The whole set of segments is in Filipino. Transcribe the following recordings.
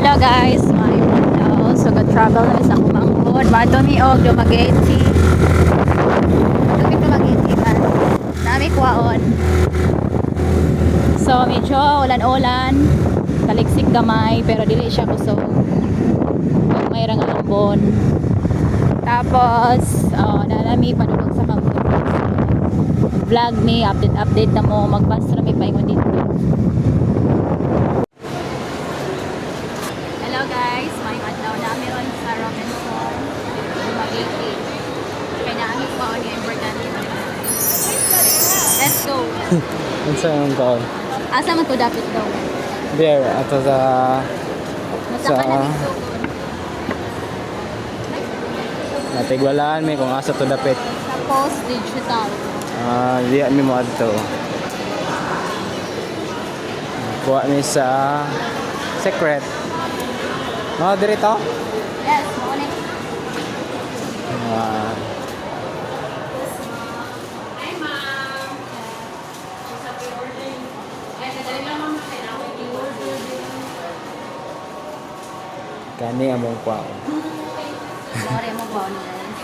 Hello guys, my hello. So ga-travel na sa kumangkod. Bato mi og Dumaguete. Dumaguete man. Nami kuwaon. So medyo ulan-ulan, taliksik gamay pero dili siya kusog. Pag may rang ambon. Tapos nalami padulong sa kamot. Vlog me, update na mo, magbas na may paingon dito. Hello guys, may adlaw namin ron sa Robinson Dumaguete. Kaya namin pa on yung importante. Let's go. Unsa yung taon? Asa man to dapat daw? There, ato sa... Masaka na dito. Natigwalaan may kung asa to dapit. Tapos digital. Di mi mo adto. Kuha mi sa secret. No, dirito? Yes, morning. Ah, kani among kuha. Sorry mo ba ano guys?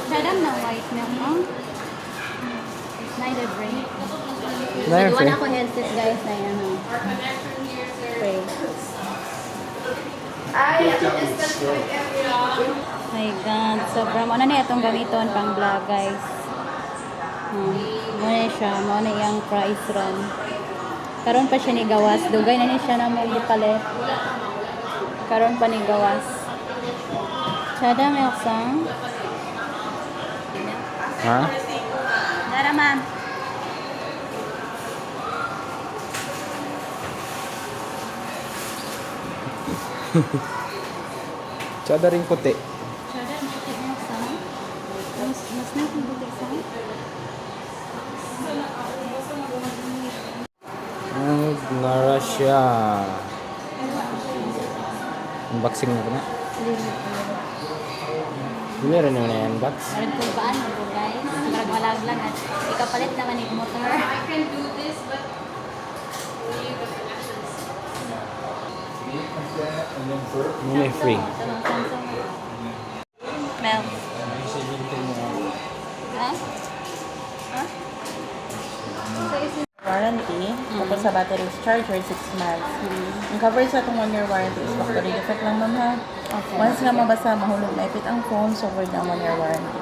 Sadam na white milk mo. It's neither brain. Neither Iwan brain. ako headset guys na yan. Spray. My God. Sobrang ano na itong gamiton pang vlog guys. Muna siya. Muna yung price run. Karon pa siya ni gawas. Dugay na ni siya na mo ipalit. Karon pa ni gawas. Sada Melsang. Ha? Dara ma'am. Tsada rin puti. Sada Melsang. Mas na kung buti sa. Nara siya. Unboxing na ko na. Hindi rin naman na unbox. Meron po baan mo po guys? Marag malag lang at ikapalit naman yung motor. I can do this, but will you the connections? Muna free. Mel. Ha? Ha? Warranty, tapos sa battery charger 6 months. Ang cover sa itong 1 year warranty is factory defect lang ma'am ha. Okay. Once nga mabasa, mahulog na ipit ang phone, so void ng 1 year warranty.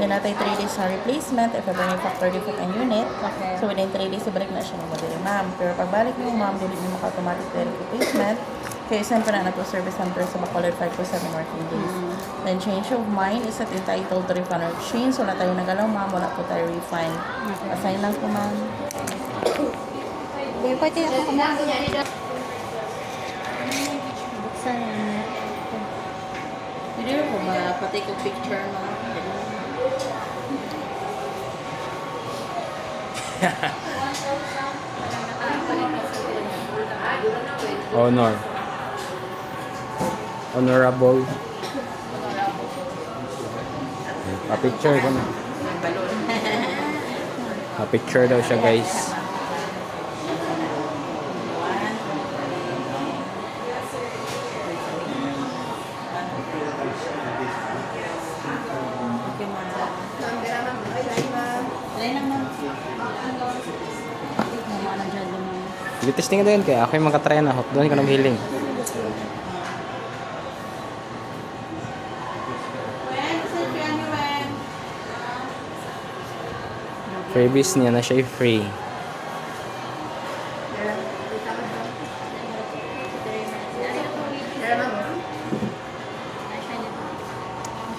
Then natay 3 days na replacement if ever may factory defect ang unit. Okay. So within 3 days, ibalik na siya ng model ma'am. Pero pagbalik niyo ma'am, dili niyo maka-automatic replacement. Kaya send pa na to service center sa Bacolod 5 to 7 working days. Then change of mind is at entitled to refund or exchange. So wala tayo nagalaw ma'am, wala po tayo refund. Assign lang po ma'am. Boy, pwede ako kumain. Buksan yan. Hindi rin po ba pati ko picture ma'am? Honor. Honorable. Pa-picture ko na. Pa-picture daw siya guys. Okay ma'am. Alay lang ma'am. Mama na dyan naman. Sige, testing ka din kaya ako yung makatry na. Doon ka nag-healing. Freebies niya na siya free.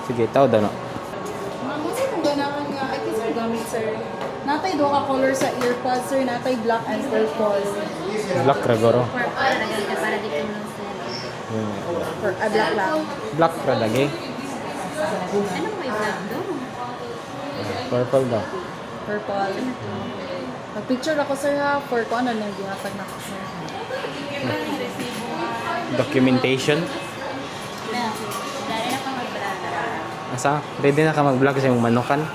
Sige, tao daw no. Ma'am, kasi kung ganahan nga, ay kasi gamit, sir. Natay do ka color sa earpods, sir. Natay black and purple. Black Ragoro. Para dito mo sir. Black lang. Black Radage. Ano mo i-vlog doon? Purple daw. Purple. Mag-picture ako, sir, ha? For kung ano na yung ginapag na ako, sir. Documentation. Mel, dahil na pang mag-vlog. Asa? Ready na ka mag-vlog sa yung manukan? Kung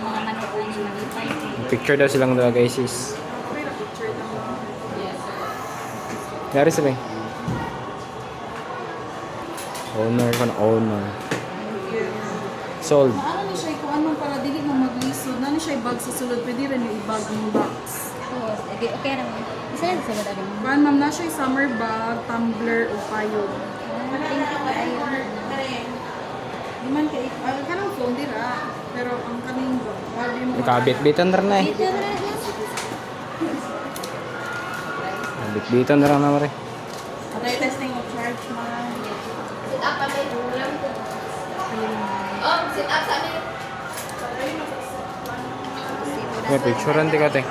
mga manok lang yung malipay. Picture daw silang dalawa guys is. Yari sa bay. Owner ka na, owner. Sold. Ano ni siya, kung anong para dili mo maglisod, na ni siya bag sa sulod, pwede rin yung ibag yung box. Oo, okay, okay naman. Isa lang sa mga rin. Kuan ma'am, na siya summer bag, tumbler, o payog. Thank you kayo. Di man kay, kanang phone dira, pero ang kaning grabe mo. Ikabit-bitan na rin na eh. Dito na lang. Bit-bitan na rin na rin. Okay, testing of charge, ma'am. Sit up kami. Oh, sit up sa amin. May picturean di ka, te.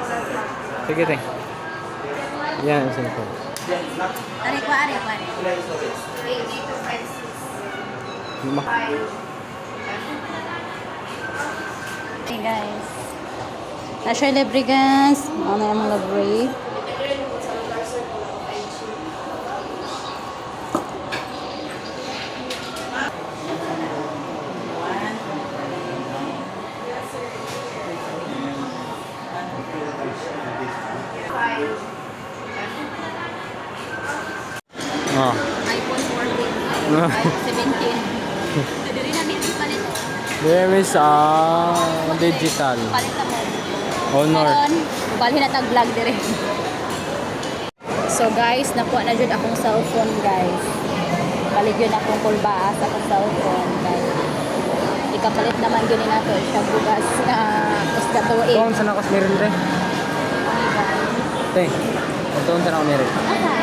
Sige, te. Yan, ang cellphone. Ari ko, ari ko, ari. 8, 8, 5, 6, Ma- 5. Hey guys. Asya libre guys. Ano yung mga libre? Oh. iPhone 14. iPhone 17. Pwede rin namin palit. There is digital. Palit na mo. Honor. Karon, balhin na tag vlog dire. So guys, nakuha na jud akong cellphone guys. Balik yun akong kulbaas akong cellphone guys. Ikapalit naman yun nato siya bugas na usta tuig. Ito, saan ako meron, te? Te, ito, saan ako meron? Asa?